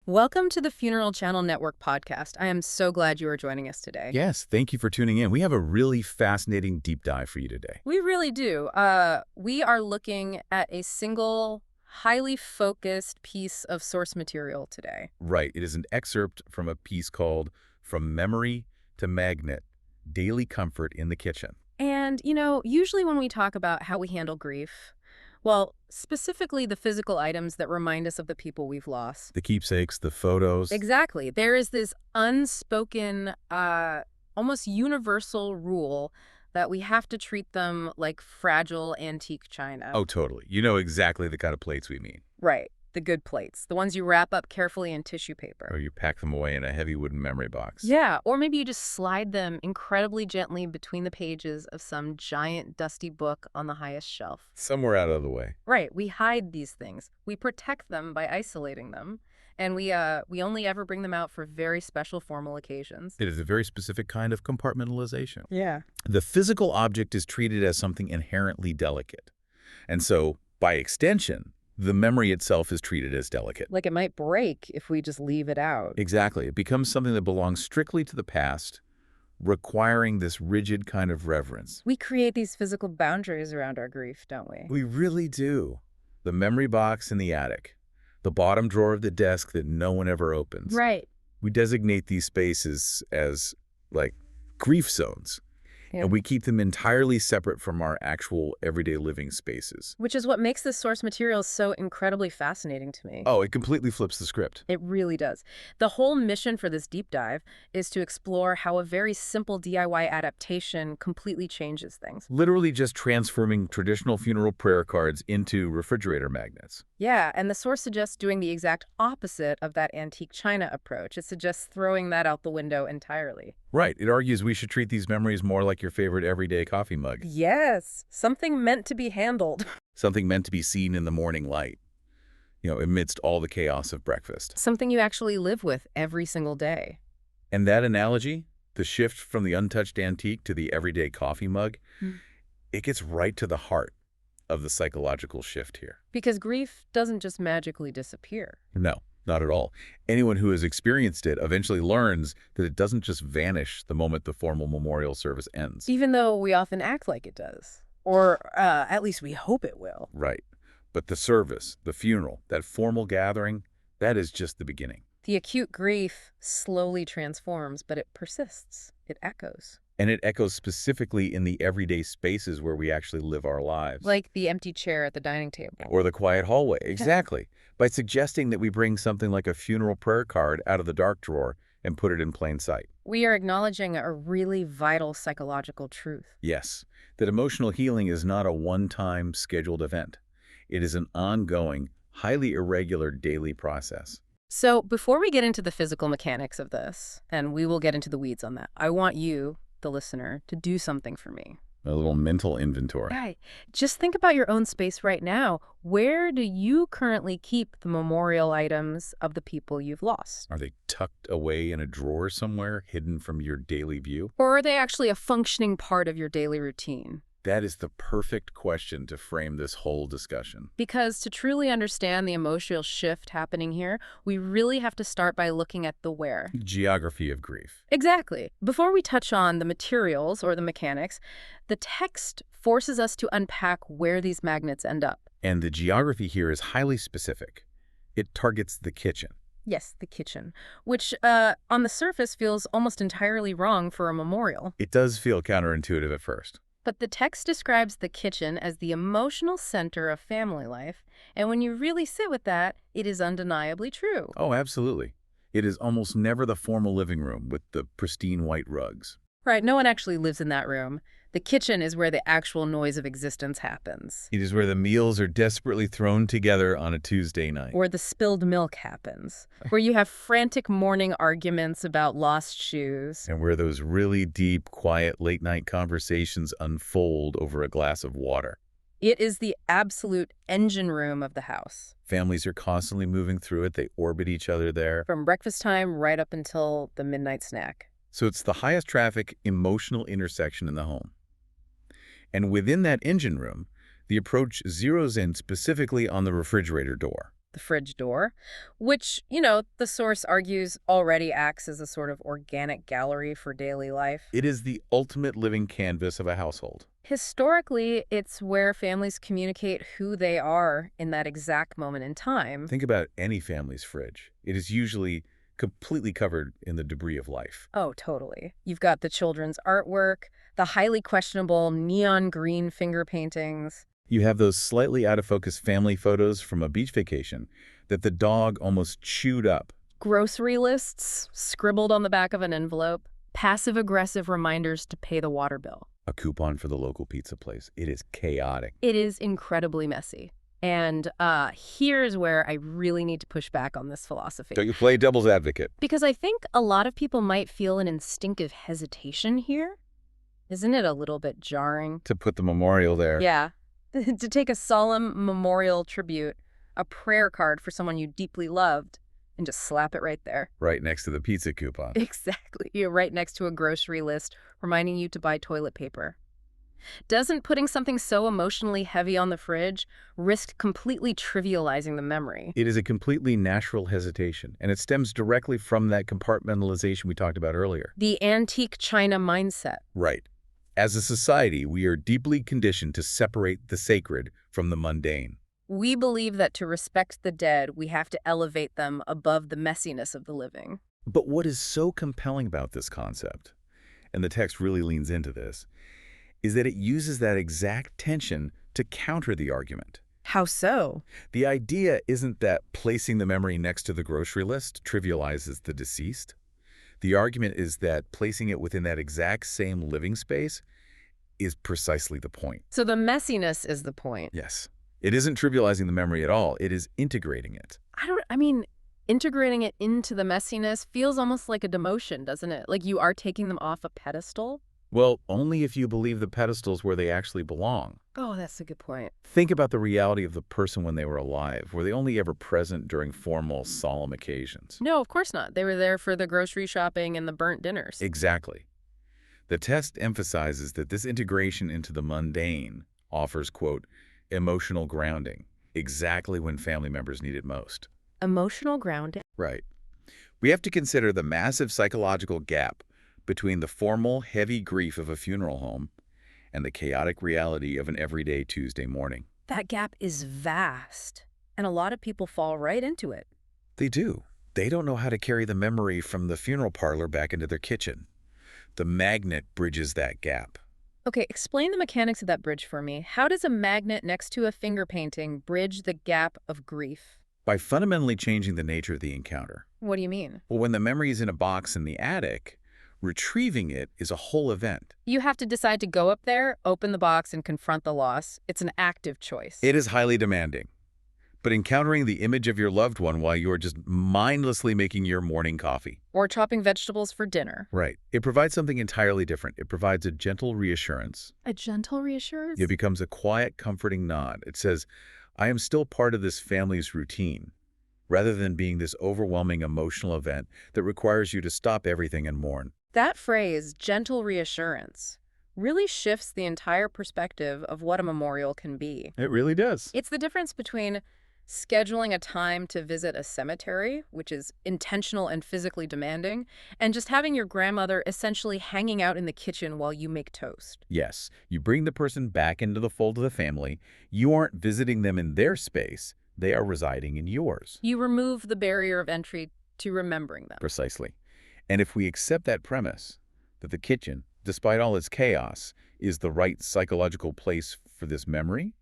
Welcome to the Funeral Channel Network podcast. I am so glad you are joining us today. Yes, thank you for tuning in. We have a really fascinating deep dive for you today. We really do. We are looking at a single, highly focused piece of source material today. Right, it is an excerpt from a piece called From Memory to Magnet, Daily Comfort in the Kitchen. And, usually when we talk about how we handle grief, well, specifically the physical items that remind us of the people we've lost. The keepsakes, the photos. Exactly. There is this unspoken, almost universal rule that we have to treat them like fragile antique china. Oh, totally. You know exactly the kind of plates we mean. Right. The good plates. The ones you wrap up carefully in tissue paper. Or you pack them away in a heavy wooden memory box. Yeah, or maybe you just slide them incredibly gently between the pages of some giant dusty book on the highest shelf. Somewhere out of the way. Right. We hide these things. We protect them by isolating them. And we only ever bring them out for very special formal occasions. It is a very specific kind of compartmentalization. Yeah. The physical object is treated as something inherently delicate. And so, by extension, the memory itself is treated as delicate. Like it might break if we just leave it out. Exactly. It becomes something that belongs strictly to the past, requiring this rigid kind of reverence. We create these physical boundaries around our grief, don't we? We really do. The memory box in the attic, the bottom drawer of the desk that no one ever opens. Right. We designate these spaces as, like, grief zones. Yeah. And we keep them entirely separate from our actual everyday living spaces. Which is what makes this source material so incredibly fascinating to me. Oh, it completely flips the script. It really does. The whole mission for this deep dive is to explore how a very simple DIY adaptation completely changes things. Literally just transforming traditional funeral prayer cards into refrigerator magnets. Yeah, and the source suggests doing the exact opposite of that antique china approach. It suggests throwing that out the window entirely. Right. It argues we should treat these memories more like your favorite everyday coffee mug. Yes, something meant to be handled. Something meant to be seen in the morning light, amidst all the chaos of breakfast. Something you actually live with every single day. And that analogy, the shift from the untouched antique to the everyday coffee mug, it gets right to the heart of the psychological shift here. Because grief doesn't just magically disappear. No, not at all. Anyone who has experienced it eventually learns that it doesn't just vanish the moment the formal memorial service ends. Even though we often act like it does. Or at least we hope it will. Right. But the service, the funeral, that formal gathering, that is just the beginning. The acute grief slowly transforms, but it persists. It echoes. And it echoes specifically in the everyday spaces where we actually live our lives. Like the empty chair at the dining table. Or the quiet hallway. Exactly. By suggesting that we bring something like a funeral prayer card out of the dark drawer and put it in plain sight. We are acknowledging a really vital psychological truth. Yes, that emotional healing is not a one-time scheduled event. It is an ongoing, highly irregular daily process. So before we get into the physical mechanics of this, and we will get into the weeds on that, I want you, the listener, to do something for me. A little mental inventory. Right. Just think about your own space right now. Where do you currently keep the memorial items of the people you've lost? Are they tucked away in a drawer somewhere, hidden from your daily view? Or are they actually a functioning part of your daily routine? That is the perfect question to frame this whole discussion. Because to truly understand the emotional shift happening here, we really have to start by looking at the where. Geography of grief. Exactly. Before we touch on the materials or the mechanics, the text forces us to unpack where these magnets end up. And the geography here is highly specific. It targets the kitchen. Yes, the kitchen, which on the surface feels almost entirely wrong for a memorial. It does feel counterintuitive at first. But the text describes the kitchen as the emotional center of family life, and when you really sit with that, it is undeniably true. Oh, absolutely. It is almost never the formal living room with the pristine white rugs. Right, no one actually lives in that room. The kitchen is where the actual noise of existence happens. It is where the meals are desperately thrown together on a Tuesday night. Where the spilled milk happens. Where you have frantic morning arguments about lost shoes. And where those really deep, quiet, late-night conversations unfold over a glass of water. It is the absolute engine room of the house. Families are constantly moving through it. They orbit each other there. From breakfast time right up until the midnight snack. So it's the highest traffic, emotional intersection in the home. And within that engine room, the approach zeroes in specifically on the refrigerator door. the fridge door, which, the source argues already acts as a sort of organic gallery for daily life. It is the ultimate living canvas of a household. Historically, it's where families communicate who they are in that exact moment in time. Think about any family's fridge. It is usually completely covered in the debris of life. Oh, totally. You've got the children's artwork, the highly questionable neon green finger paintings. You have those slightly out-of-focus family photos from a beach vacation that the dog almost chewed up. Grocery lists scribbled on the back of an envelope, passive-aggressive reminders to pay the water bill. A coupon for the local pizza place. It is chaotic. It is incredibly messy. And here's where I really need to push back on this philosophy. Don't you play devil's advocate? Because I think a lot of people might feel an instinctive hesitation here. Isn't it a little bit jarring? To put the memorial there. Yeah. To take a solemn memorial tribute, a prayer card for someone you deeply loved, and just slap it right there. Right next to the pizza coupon. Exactly. You're right next to a grocery list reminding you to buy toilet paper. Doesn't putting something so emotionally heavy on the fridge risk completely trivializing the memory? It is a completely natural hesitation, and it stems directly from that compartmentalization we talked about earlier. The antique china mindset. Right. As a society, we are deeply conditioned to separate the sacred from the mundane. We believe that to respect the dead, we have to elevate them above the messiness of the living. But what is so compelling about this concept, and the text really leans into this, is that it uses that exact tension to counter the argument. How so? The idea isn't that placing the memory next to the grocery list trivializes the deceased. The argument is that placing it within that exact same living space is precisely the point. So the messiness is the point. Yes. It isn't trivializing the memory at all. It is integrating it. Integrating it into the messiness feels almost like a demotion, doesn't it? Like you are taking them off a pedestal? Well, only if you believe the pedestal's where they actually belong. Oh, that's a good point. Think about the reality of the person when they were alive. Were they only ever present during formal, solemn occasions? No, of course not. They were there for the grocery shopping and the burnt dinners. Exactly. The test emphasizes that this integration into the mundane offers, quote, emotional grounding, exactly when family members need it most. Emotional grounding? Right. We have to consider the massive psychological gap between the formal, heavy grief of a funeral home and the chaotic reality of an everyday Tuesday morning. That gap is vast, and a lot of people fall right into it. They do. They don't know how to carry the memory from the funeral parlor back into their kitchen. The magnet bridges that gap. Okay, explain the mechanics of that bridge for me. How does a magnet next to a finger painting bridge the gap of grief? By fundamentally changing the nature of the encounter. What do you mean? Well, when the memory is in a box in the attic, retrieving it is a whole event. You have to decide to go up there, open the box, and confront the loss. It's an active choice. It is highly demanding. But encountering the image of your loved one while you are just mindlessly making your morning coffee. Or chopping vegetables for dinner. Right. It provides something entirely different. It provides a gentle reassurance. A gentle reassurance? It becomes a quiet, comforting nod. It says, I am still part of this family's routine, rather than being this overwhelming emotional event that requires you to stop everything and mourn. That phrase, gentle reassurance, really shifts the entire perspective of what a memorial can be. It really does. It's the difference between scheduling a time to visit a cemetery, which is intentional and physically demanding, and just having your grandmother essentially hanging out in the kitchen while you make toast. Yes, you bring the person back into the fold of the family. You aren't visiting them in their space. They are residing in yours. You remove the barrier of entry to remembering them. Precisely. And if we accept that premise, that the kitchen, despite all its chaos, is the right psychological place for this memory,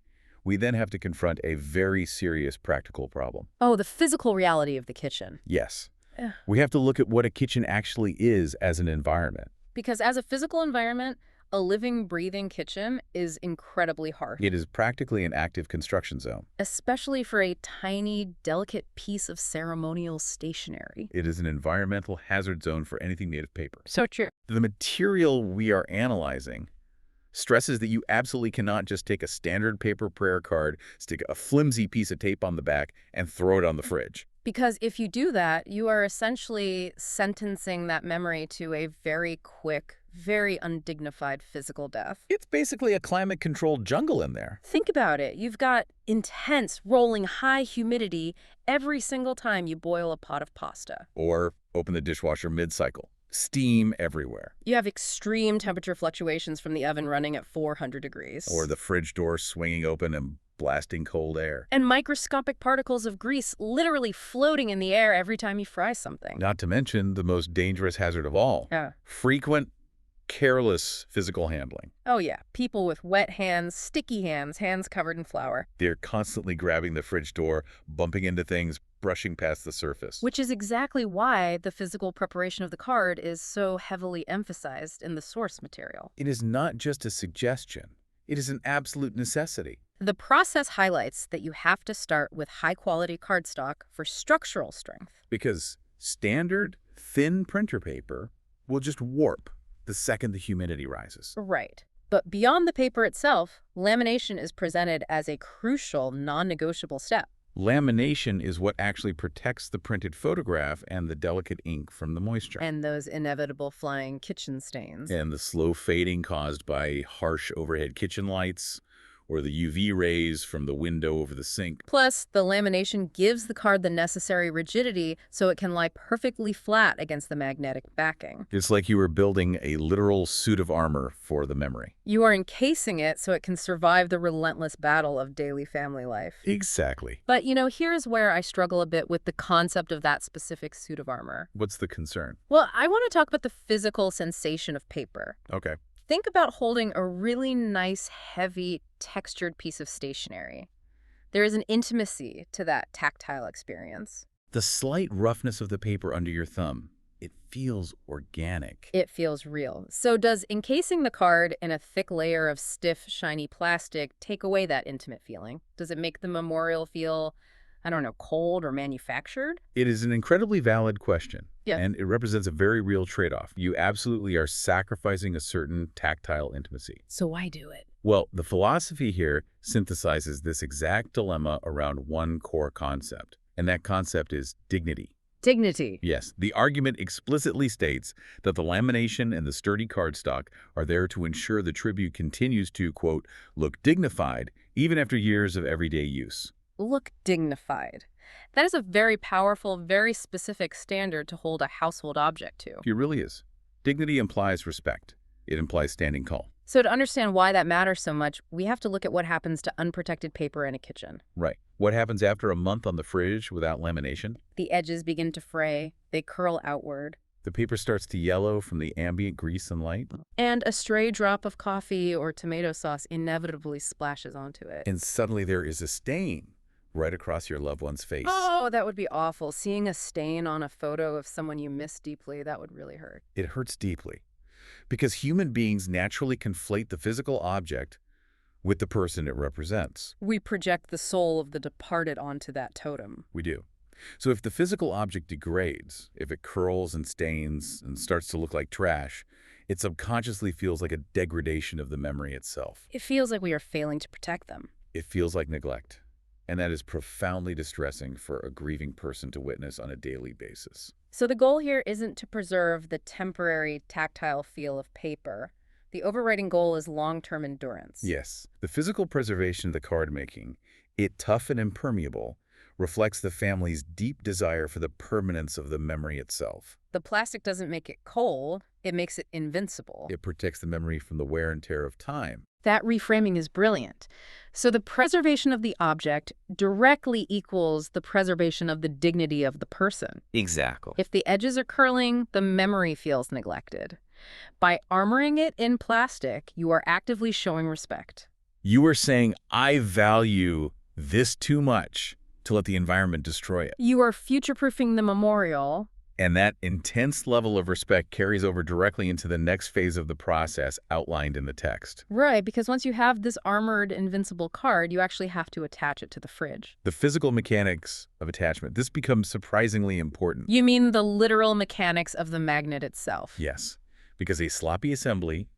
we then have to confront a very serious practical problem. Oh, the physical reality of the kitchen. Yes. Ugh. We have to look at what a kitchen actually is as an environment. Because as a physical environment, a living, breathing kitchen is incredibly harsh. It is practically an active construction zone. Especially for a tiny, delicate piece of ceremonial stationery. It is an environmental hazard zone for anything made of paper. So true. The material we are analyzing stresses that you absolutely cannot just take a standard paper prayer card, stick a flimsy piece of tape on the back, and throw it on the fridge. Because if you do that, you are essentially sentencing that memory to a very quick, very undignified physical death. It's basically a climate-controlled jungle in there. Think about it. You've got intense, rolling high humidity every single time you boil a pot of pasta. Or open the dishwasher mid-cycle. Steam everywhere. You have extreme temperature fluctuations from the oven running at 400 degrees. Or the fridge door swinging open and blasting cold air. And microscopic particles of grease literally floating in the air every time you fry something. Not to mention the most dangerous hazard of all. Yeah. Frequent, careless physical handling. Oh yeah, people with wet hands, sticky hands, hands covered in flour. They're constantly grabbing the fridge door, bumping into things, brushing past the surface. Which is exactly why the physical preparation of the card is so heavily emphasized in the source material. It is not just a suggestion. It is an absolute necessity. The process highlights that you have to start with high-quality cardstock for structural strength. Because standard, thin printer paper will just warp the second the humidity rises. Right. But beyond the paper itself, lamination is presented as a crucial, non-negotiable step. Lamination is what actually protects the printed photograph and the delicate ink from the moisture. And those inevitable flying kitchen stains. And the slow fading caused by harsh overhead kitchen lights or the UV rays from the window over the sink. Plus, the lamination gives the card the necessary rigidity so it can lie perfectly flat against the magnetic backing. It's like you were building a literal suit of armor for the memory. You are encasing it so it can survive the relentless battle of daily family life. Exactly. But, here's where I struggle a bit with the concept of that specific suit of armor. What's the concern? Well, I want to talk about the physical sensation of paper. Okay. Think about holding a really nice, heavy, textured piece of stationery. There is an intimacy to that tactile experience. The slight roughness of the paper under your thumb, it feels organic. It feels real. So does encasing the card in a thick layer of stiff, shiny plastic take away that intimate feeling? Does it make the memorial feel, cold or manufactured? It is an incredibly valid question. Yeah. And it represents a very real trade-off. You absolutely are sacrificing a certain tactile intimacy. So why do it? Well, the philosophy here synthesizes this exact dilemma around one core concept, and that concept is dignity. Dignity. Yes, the argument explicitly states that the lamination and the sturdy cardstock are there to ensure the tribute continues to, quote, look dignified even after years of everyday use. Look dignified. That is a very powerful, very specific standard to hold a household object to. It really is. Dignity implies respect. It implies standing tall. So to understand why that matters so much, we have to look at what happens to unprotected paper in a kitchen. Right. What happens after a month on the fridge without lamination? The edges begin to fray. They curl outward. The paper starts to yellow from the ambient grease and light. And a stray drop of coffee or tomato sauce inevitably splashes onto it. And suddenly there is a stain right across your loved one's face. Oh, that would be awful. Seeing a stain on a photo of someone you miss deeply, that would really hurt. It hurts deeply because human beings naturally conflate the physical object with the person it represents. We project the soul of the departed onto that totem. We do. So if the physical object degrades, if it curls and stains and starts to look like trash, it subconsciously feels like a degradation of the memory itself. It feels like we are failing to protect them. It feels like neglect. And that is profoundly distressing for a grieving person to witness on a daily basis. So the goal here isn't to preserve the temporary tactile feel of paper. The overriding goal is long-term endurance. Yes. The physical preservation of the card making, it tough and impermeable, reflects the family's deep desire for the permanence of the memory itself. The plastic doesn't make it cold, it makes it invincible. It protects the memory from the wear and tear of time. That reframing is brilliant. So the preservation of the object directly equals the preservation of the dignity of the person. Exactly. If the edges are curling, the memory feels neglected. By armoring it in plastic, you are actively showing respect. You are saying, I value this too much to let the environment destroy it. You are future-proofing the memorial. And that intense level of respect carries over directly into the next phase of the process outlined in the text. Right, because once you have this armored, invincible card, you actually have to attach it to the fridge. The physical mechanics of attachment, this becomes surprisingly important. You mean the literal mechanics of the magnet itself? Yes, because a sloppy assembly,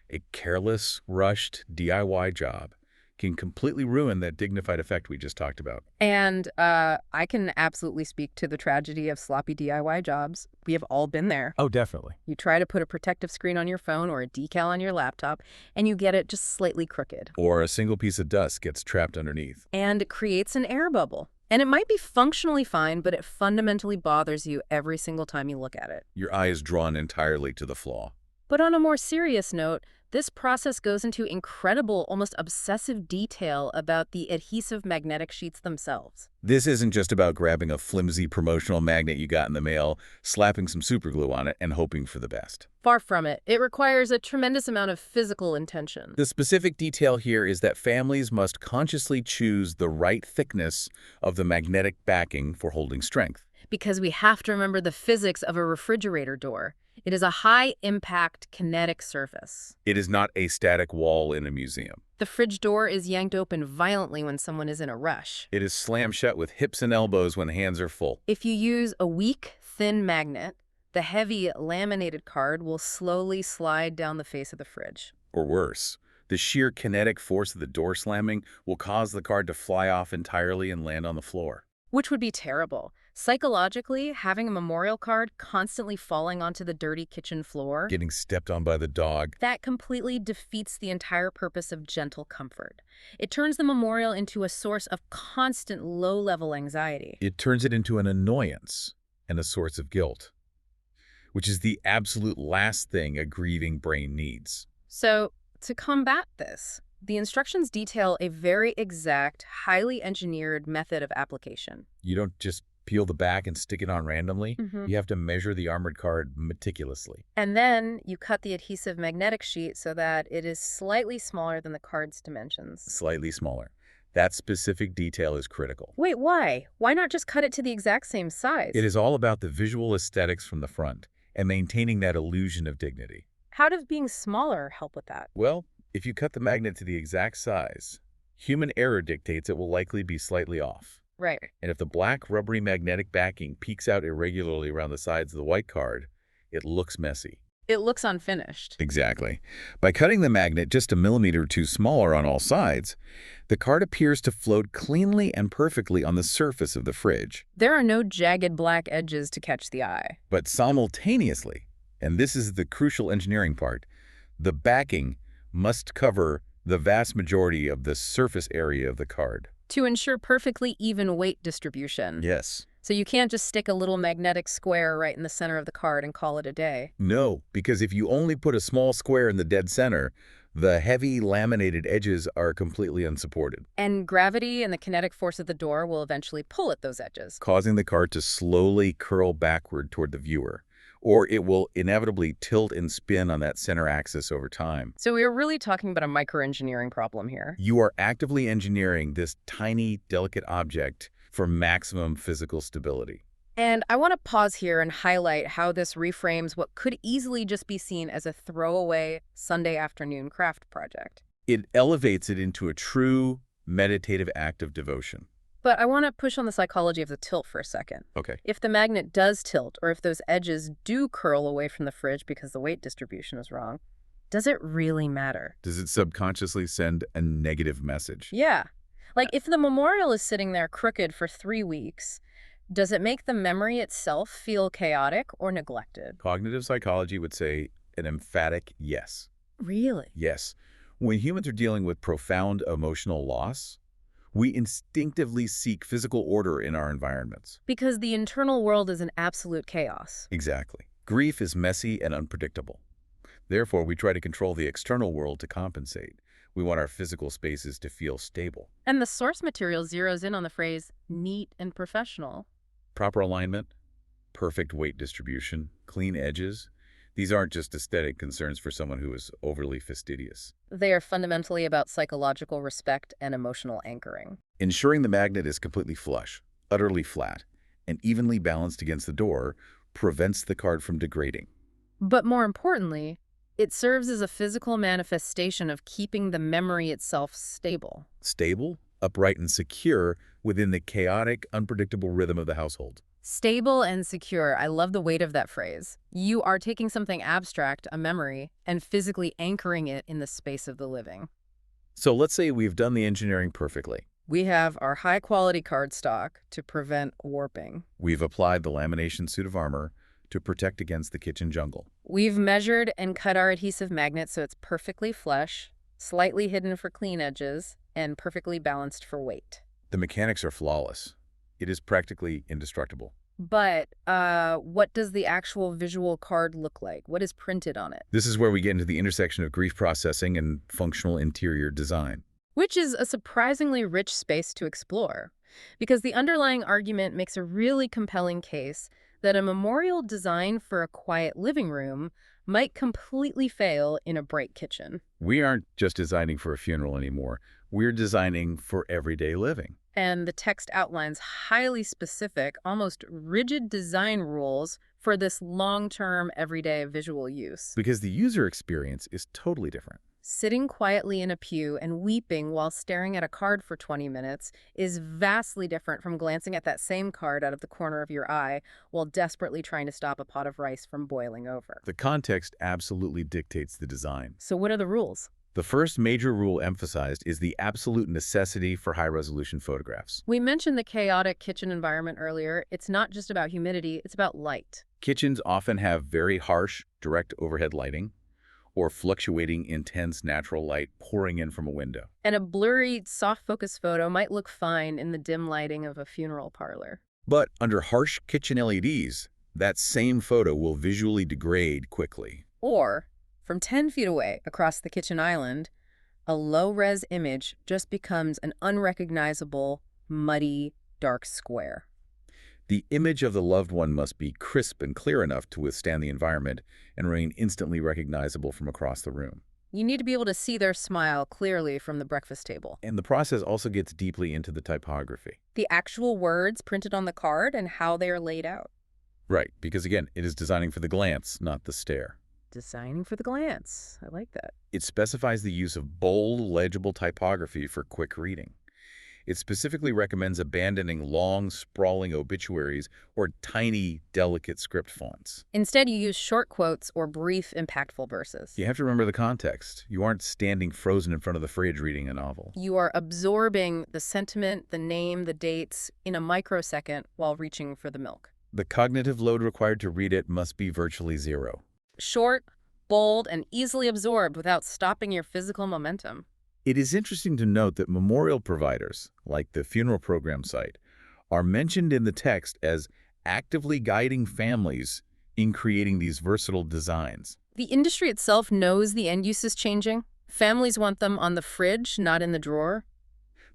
a careless, rushed DIY job can completely ruin that dignified effect we just talked about. And I can absolutely speak to the tragedy of sloppy DIY jobs. We have all been there. Oh, definitely. You try to put a protective screen on your phone or a decal on your laptop, and you get it just slightly crooked. Or a single piece of dust gets trapped underneath. And it creates an air bubble. And it might be functionally fine, but it fundamentally bothers you every single time you look at it. Your eye is drawn entirely to the flaw. But on a more serious note, this process goes into incredible, almost obsessive detail about the adhesive magnetic sheets themselves. This isn't just about grabbing a flimsy promotional magnet you got in the mail, slapping some superglue on it, and hoping for the best. Far from it. It requires a tremendous amount of physical intention. The specific detail here is that families must consciously choose the right thickness of the magnetic backing for holding strength. Because we have to remember the physics of a refrigerator door. It is a high-impact kinetic surface. It is not a static wall in a museum. The fridge door is yanked open violently when someone is in a rush. It is slammed shut with hips and elbows when hands are full. If you use a weak, thin magnet, the heavy laminated card will slowly slide down the face of the fridge. Or worse, the sheer kinetic force of the door slamming will cause the card to fly off entirely and land on the floor. Which would be terrible. Psychologically, having a memorial card constantly falling onto the dirty kitchen floor, Getting stepped on by the dog. that completely defeats the entire purpose of gentle comfort. It turns the memorial into a source of constant low-level anxiety. It turns it into an annoyance and a source of guilt, which is the absolute last thing a grieving brain needs. So, to combat this, the instructions detail a very exact, highly engineered method of application. You don't just peel the back and stick it on randomly. Mhm. You have to measure the armored card meticulously. And then you cut the adhesive magnetic sheet so that it is slightly smaller than the card's dimensions. Slightly smaller. That specific detail is critical. Wait, why? Why not just cut it to the exact same size? It is all about the visual aesthetics from the front and maintaining that illusion of dignity. How does being smaller help with that? Well, if you cut the magnet to the exact size, human error dictates it will likely be slightly off. Right. And if the black rubbery magnetic backing peeks out irregularly around the sides of the white card, it looks messy. It looks unfinished. Exactly. By cutting the magnet just a millimeter or two smaller on all sides, the card appears to float cleanly and perfectly on the surface of the fridge. There are no jagged black edges to catch the eye. But simultaneously, and this is the crucial engineering part, the backing must cover the vast majority of the surface area of the card. To ensure perfectly even weight distribution. Yes. So you can't just stick a little magnetic square right in the center of the card and call it a day. No, because if you only put a small square in the dead center, the heavy laminated edges are completely unsupported, And gravity and the kinetic force of the door will eventually pull at those edges. causing the card to slowly curl backward toward the viewer, or it will inevitably tilt and spin on that center axis over time. So we're really talking about a microengineering problem here. You are actively engineering this tiny, delicate object for maximum physical stability. And I want to pause here and highlight how this reframes what could easily just be seen as a throwaway Sunday afternoon craft project. It elevates it into a true meditative act of devotion. But I want to push on the psychology of the tilt for a second. Okay. If the magnet does tilt, or if those edges do curl away from the fridge because the weight distribution is wrong, does it really matter? Does it subconsciously send a negative message? Yeah. Like if the memorial is sitting there crooked for 3 weeks, does it make the memory itself feel chaotic or neglected? Cognitive psychology would say an emphatic yes. Really? Yes. When humans are dealing with profound emotional loss, we instinctively seek physical order in our environments. Because the internal world is an absolute chaos. Exactly. Grief is messy and unpredictable. Therefore, we try to control the external world to compensate. We want our physical spaces to feel stable. And the source material zeroes in on the phrase neat and professional. Proper alignment, perfect weight distribution, clean edges. These aren't just aesthetic concerns for someone who is overly fastidious. They are fundamentally about psychological respect and emotional anchoring. Ensuring the magnet is completely flush, utterly flat, and evenly balanced against the door prevents the card from degrading. But more importantly, it serves as a physical manifestation of keeping the memory itself stable. Stable, upright, and secure within the chaotic, unpredictable rhythm of the household. Stable and secure. I love the weight of that phrase. You are taking something abstract, a memory, and physically anchoring it in the space of the living. So let's say we've done the engineering perfectly. We have our high-quality cardstock to prevent warping. We've applied the lamination suit of armor to protect against the kitchen jungle. We've measured and cut our adhesive magnet so it's perfectly flush, slightly hidden for clean edges, and perfectly balanced for weight. The mechanics are flawless. It is practically indestructible. But what does the actual visual card look like? What is printed on it? This is where we get into the intersection of grief processing and functional interior design. Which is a surprisingly rich space to explore, because the underlying argument makes a really compelling case that a memorial designed for a quiet living room might completely fail in a bright kitchen. We aren't just designing for a funeral anymore. We're designing for everyday living. And the text outlines highly specific, almost rigid design rules for this long-term, everyday visual use. Because the user experience is totally different. Sitting quietly in a pew and weeping while staring at a card for 20 minutes is vastly different from glancing at that same card out of the corner of your eye while desperately trying to stop a pot of rice from boiling over. The context absolutely dictates the design. So what are the rules? The first major rule emphasized is the absolute necessity for high-resolution photographs. We mentioned the chaotic kitchen environment earlier. It's not just about humidity, it's about light. Kitchens often have very harsh, direct overhead lighting, or fluctuating, intense natural light pouring in from a window. And a blurry, soft-focus photo might look fine in the dim lighting of a funeral parlor. But under harsh kitchen LEDs, that same photo will visually degrade quickly. Or, from 10 feet away across the kitchen island, a low-res image just becomes an unrecognizable, muddy, dark square. The image of the loved one must be crisp and clear enough to withstand the environment and remain instantly recognizable from across the room. You need to be able to see their smile clearly from the breakfast table. And the process also gets deeply into the typography. The actual words printed on the card and how they are laid out. Right, because again, it is designing for the glance, not the stare. Designing for the glance. I like that. It specifies the use of bold, legible typography for quick reading. It specifically recommends abandoning long, sprawling obituaries or tiny, delicate script fonts. Instead, you use short quotes or brief, impactful verses. You have to remember the context. You aren't standing frozen in front of the fridge reading a novel. You are absorbing the sentiment, the name, the dates in a microsecond while reaching for the milk. The cognitive load required to read it must be virtually zero. Short, bold, and easily absorbed without stopping your physical momentum. It is interesting to note that memorial providers, like the funeral program site, are mentioned in the text as actively guiding families in creating these versatile designs. The industry itself knows the end use is changing. Families want them on the fridge, not in the drawer.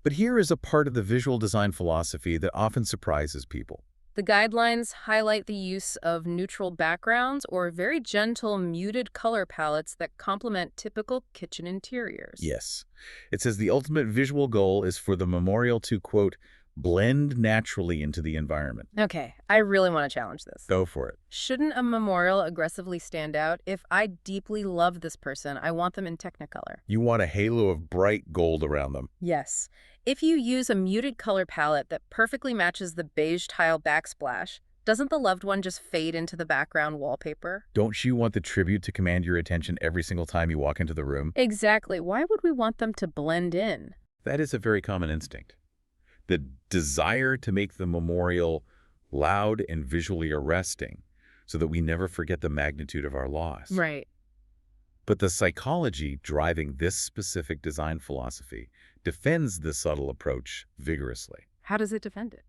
But here is a part of the visual design philosophy that often surprises people. The guidelines highlight the use of neutral backgrounds or very gentle, muted color palettes that complement typical kitchen interiors. Yes. It says the ultimate visual goal is for the memorial to, quote, blend naturally into the environment. Okay, I really want to challenge this. Go for it. Shouldn't a memorial aggressively stand out? If I deeply love this person, I want them in Technicolor. You want a halo of bright gold around them. Yes. If you use a muted color palette that perfectly matches the beige tile backsplash, doesn't the loved one just fade into the background wallpaper? Don't you want the tribute to command your attention every single time you walk into the room? Exactly. Why would we want them to blend in? That is a very common instinct. The desire to make the memorial loud and visually arresting so that we never forget the magnitude of our loss. Right. But the psychology driving this specific design philosophy defends this subtle approach vigorously. How does it defend it?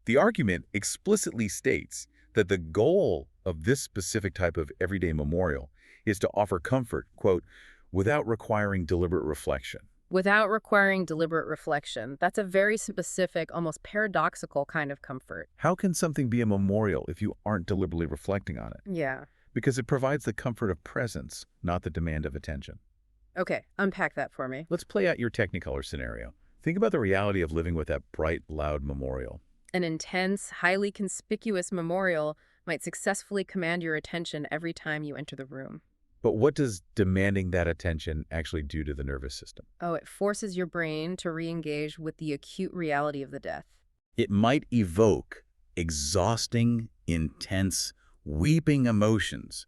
The argument explicitly states that the goal of this specific type of everyday memorial is to offer comfort, quote, without requiring deliberate reflection. Without requiring deliberate reflection. That's a very specific, almost paradoxical kind of comfort. How can something be a memorial if you aren't deliberately reflecting on it? Yeah. Because it provides the comfort of presence, not the demand of attention. Okay, unpack that for me. Let's play out your Technicolor scenario. Think about the reality of living with that bright, loud memorial. An intense, highly conspicuous memorial might successfully command your attention every time you enter the room. But what does demanding that attention actually do to the nervous system? Oh, it forces your brain to re-engage with the acute reality of the death. It might evoke exhausting, intense, weeping emotions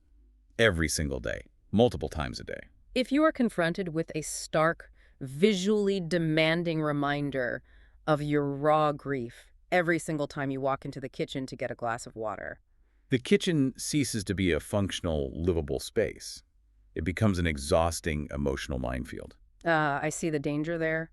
every single day, multiple times a day. If you are confronted with a stark, visually demanding reminder of your raw grief every single time you walk into the kitchen to get a glass of water. The kitchen ceases to be a functional, livable space. It becomes an exhausting emotional minefield. I see the danger there.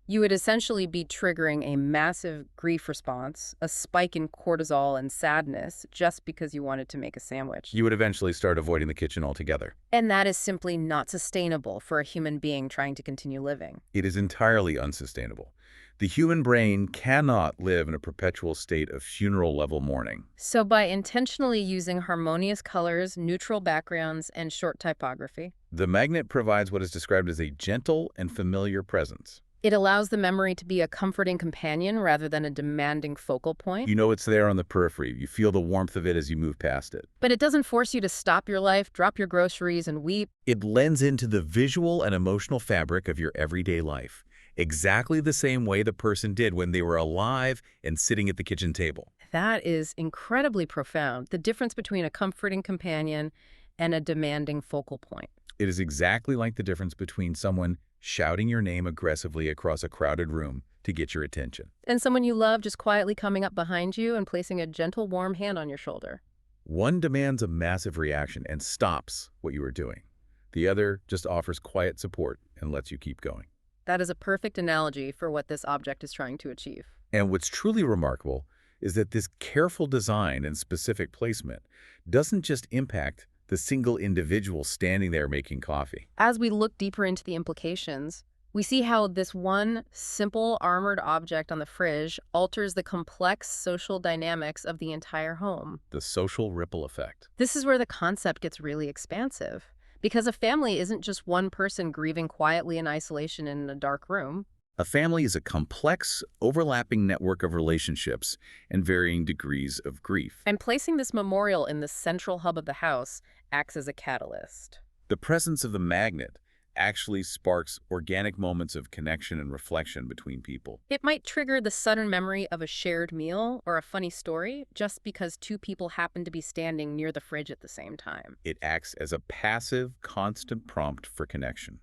You would essentially be triggering a massive grief response, a spike in cortisol and sadness, just because you wanted to make a sandwich. You would eventually start avoiding the kitchen altogether. And that is simply not sustainable for a human being trying to continue living. It is entirely unsustainable. The human brain cannot live in a perpetual state of funeral-level mourning. So by intentionally using harmonious colors, neutral backgrounds, and short typography, The magnet provides what is described as a gentle and familiar presence. it allows the memory to be a comforting companion rather than a demanding focal point. You know it's there on the periphery. You feel the warmth of it as you move past it. But it doesn't force you to stop your life, drop your groceries, and weep. It lends into the visual and emotional fabric of your everyday life, exactly the same way the person did when they were alive and sitting at the kitchen table. That is incredibly profound, the difference between a comforting companion and a demanding focal point. It is exactly like the difference between someone shouting your name aggressively across a crowded room to get your attention. And someone you love just quietly coming up behind you and placing a gentle, warm hand on your shoulder. One demands a massive reaction and stops what you are doing. The other just offers quiet support and lets you keep going. That is a perfect analogy for what this object is trying to achieve. And what's truly remarkable is that this careful design and specific placement doesn't just impact the single individual standing there making coffee. As we look deeper into the implications, we see how this one simple armored object on the fridge alters the complex social dynamics of the entire home. The social ripple effect. This is where the concept gets really expansive, because a family isn't just one person grieving quietly in isolation in a dark room. A family is a complex, overlapping network of relationships and varying degrees of grief. And placing this memorial in the central hub of the house acts as a catalyst. The presence of the magnet actually sparks organic moments of connection and reflection between people. It might trigger the sudden memory of a shared meal or a funny story just because two people happen to be standing near the fridge at the same time. It acts as a passive, constant prompt for connection.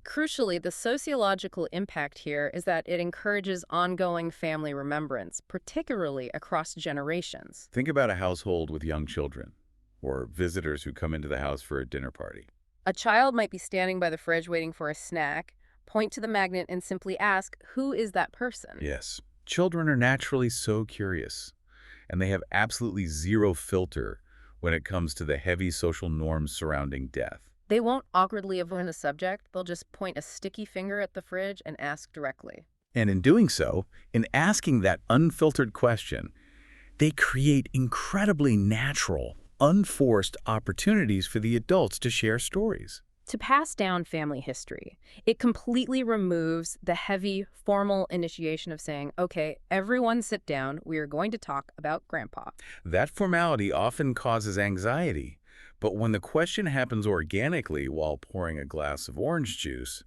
Crucially, the sociological impact here is that it encourages ongoing family remembrance, particularly across generations. Think about a household with young children or visitors who come into the house for a dinner party. A child might be standing by the fridge waiting for a snack, point to the magnet, and simply ask, "Who is that person?" Yes, children are naturally so curious, and they have absolutely zero filter when it comes to the heavy social norms surrounding death. They won't awkwardly avoid the subject. They'll just point a sticky finger at the fridge and ask directly. And in doing so, in asking that unfiltered question, they create incredibly natural, unforced opportunities for the adults to share stories. To pass down family history, it completely removes the heavy, formal initiation of saying, "Okay, everyone sit down. We are going to talk about Grandpa." That formality often causes anxiety, but when the question happens organically while pouring a glass of orange juice,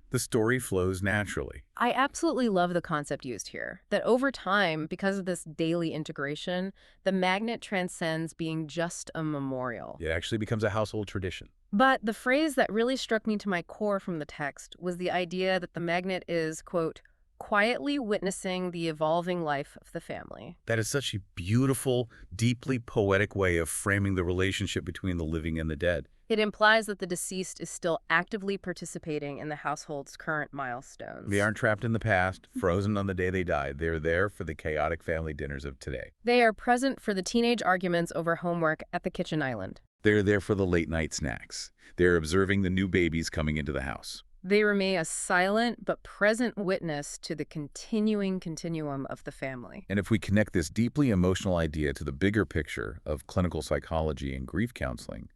the story flows naturally. I absolutely love the concept used here, that over time, because of this daily integration, the magnet transcends being just a memorial. It actually becomes a household tradition. But the phrase that really struck me to my core from the text was the idea that the magnet is, quote, quietly witnessing the evolving life of the family. That is such a beautiful, deeply poetic way of framing the relationship between the living and the dead. It implies that the deceased is still actively participating in the household's current milestones. They aren't trapped in the past, frozen on the day they died. They're there for the chaotic family dinners of today. They are present for the teenage arguments over homework at the kitchen island. They're there for the late-night snacks. They're observing the new babies coming into the house. They remain a silent but present witness to the continuing continuum of the family. And if we connect this deeply emotional idea to the bigger picture of clinical psychology and grief counseling,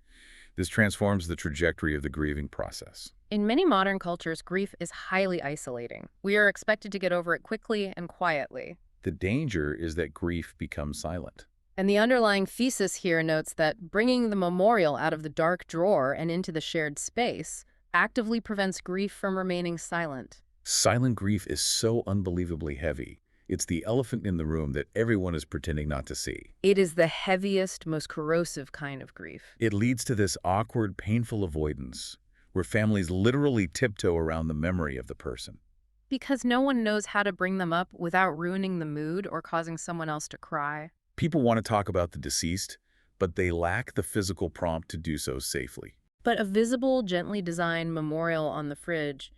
this transforms the trajectory of the grieving process. In many modern cultures, grief is highly isolating. We are expected to get over it quickly and quietly. The danger is that grief becomes silent. And the underlying thesis here notes that bringing the memorial out of the dark drawer and into the shared space actively prevents grief from remaining silent. Silent grief is so unbelievably heavy. It's the elephant in the room that everyone is pretending not to see. It is the heaviest, most corrosive kind of grief. It leads to this awkward, painful avoidance, where families literally tiptoe around the memory of the person. Because no one knows how to bring them up without ruining the mood or causing someone else to cry. People want to talk about the deceased, but they lack the physical prompt to do so safely. But a visible, gently designed memorial on the fridge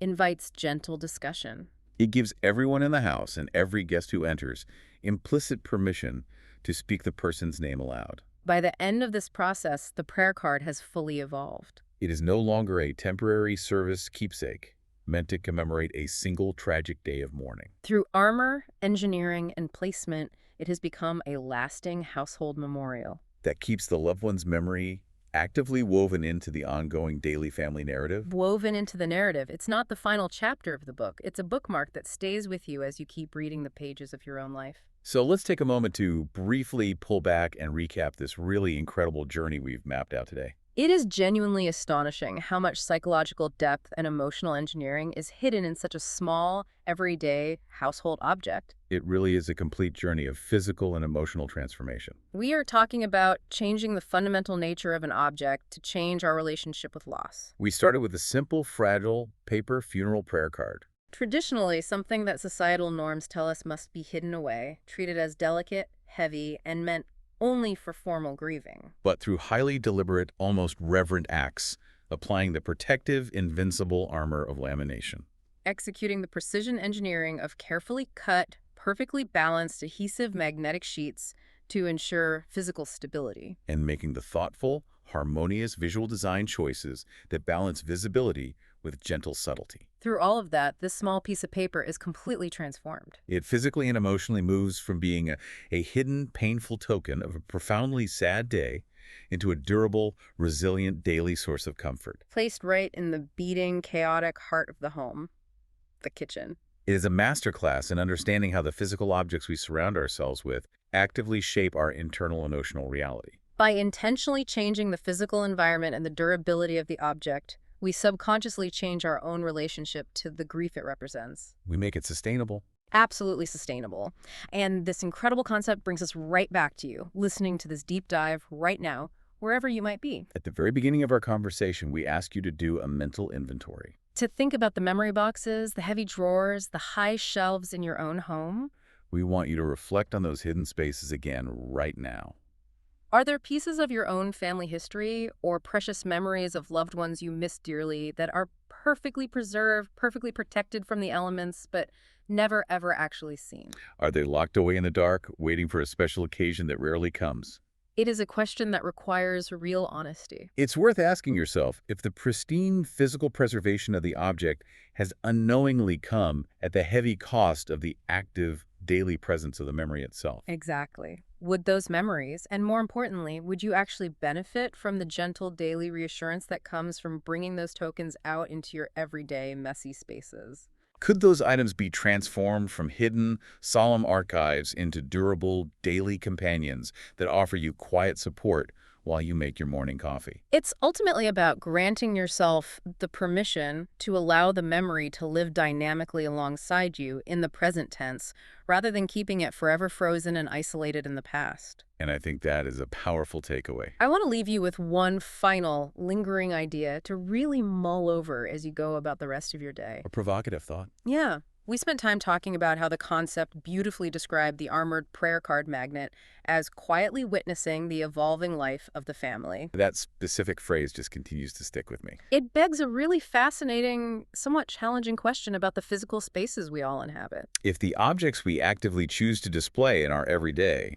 invites gentle discussion. It gives everyone in the house and every guest who enters implicit permission to speak the person's name aloud. By the end of this process, the prayer card has fully evolved. It is no longer a temporary service keepsake meant to commemorate a single tragic day of mourning. Through armor, engineering, and placement, it has become a lasting household memorial. That keeps the loved one's memory actively woven into the ongoing daily family narrative. Woven into the narrative, it's not the final chapter of the book. It's a bookmark that stays with you as you keep reading the pages of your own life. So let's take a moment to briefly pull back and recap this really incredible journey we've mapped out today. It is genuinely astonishing how much psychological depth and emotional engineering is hidden in such a small, everyday household object. It really is a complete journey of physical and emotional transformation. We are talking about changing the fundamental nature of an object to change our relationship with loss. We started with a simple, fragile, paper funeral prayer card. Traditionally, something that societal norms tell us must be hidden away, treated as delicate, heavy, and meant only for formal grieving. But through highly deliberate, almost reverent acts, applying the protective, invincible armor of lamination. Executing the precision engineering of carefully cut, perfectly balanced adhesive magnetic sheets to ensure physical stability. And making the thoughtful, harmonious visual design choices that balance visibility with gentle subtlety. Through all of that, this small piece of paper is completely transformed. It physically and emotionally moves from being a hidden, painful token of a profoundly sad day into a durable, resilient daily source of comfort. Placed right in the beating, chaotic heart of the home, the kitchen. It is a masterclass in understanding how the physical objects we surround ourselves with actively shape our internal emotional reality. By intentionally changing the physical environment and the durability of the object, we subconsciously change our own relationship to the grief it represents. We make it sustainable. Absolutely sustainable. And this incredible concept brings us right back to you, listening to this deep dive right now, wherever you might be. At the very beginning of our conversation, we ask you to do a mental inventory. To think about the memory boxes, the heavy drawers, the high shelves in your own home. We want you to reflect on those hidden spaces again right now. Are there pieces of your own family history or precious memories of loved ones you miss dearly that are perfectly preserved, perfectly protected from the elements, but never ever actually seen? Are they locked away in the dark, waiting for a special occasion that rarely comes? It is a question that requires real honesty. It's worth asking yourself if the pristine physical preservation of the object has unknowingly come at the heavy cost of the active, daily presence of the memory itself. Exactly. Would those memories, and more importantly, would you actually benefit from the gentle daily reassurance that comes from bringing those tokens out into your everyday messy spaces? Could those items be transformed from hidden, solemn archives into durable, daily companions that offer you quiet support while you make your morning coffee? It's ultimately about granting yourself the permission to allow the memory to live dynamically alongside you in the present tense, rather than keeping it forever frozen and isolated in the past. And I think that is a powerful takeaway. I want to leave you with one final, lingering idea to really mull over as you go about the rest of your day. A provocative thought. Yeah. We spent time talking about how the concept beautifully described the armored prayer card magnet as quietly witnessing the evolving life of the family. That specific phrase just continues to stick with me. It begs a really fascinating, somewhat challenging question about the physical spaces we all inhabit. If the objects we actively choose to display in our everyday,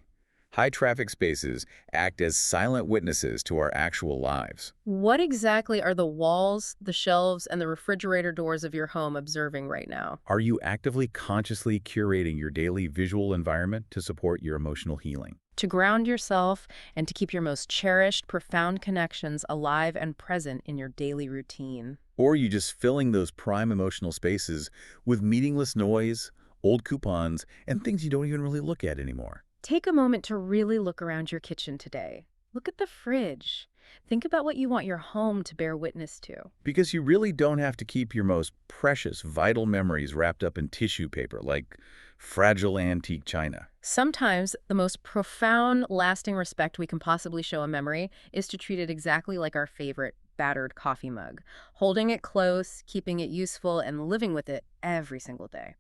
high-traffic spaces act as silent witnesses to our actual lives. What exactly are the walls, the shelves, and the refrigerator doors of your home observing right now? Are you actively, consciously curating your daily visual environment to support your emotional healing? To ground yourself and to keep your most cherished, profound connections alive and present in your daily routine. Or are you just filling those prime emotional spaces with meaningless noise, old coupons, and things you don't even really look at anymore? Take a moment to really look around your kitchen today. Look at the fridge. Think about what you want your home to bear witness to. Because you really don't have to keep your most precious, vital memories wrapped up in tissue paper like fragile antique china. Sometimes the most profound, lasting respect we can possibly show a memory is to treat it exactly like our favorite battered coffee mug, holding it close, keeping it useful, and living with it every single day.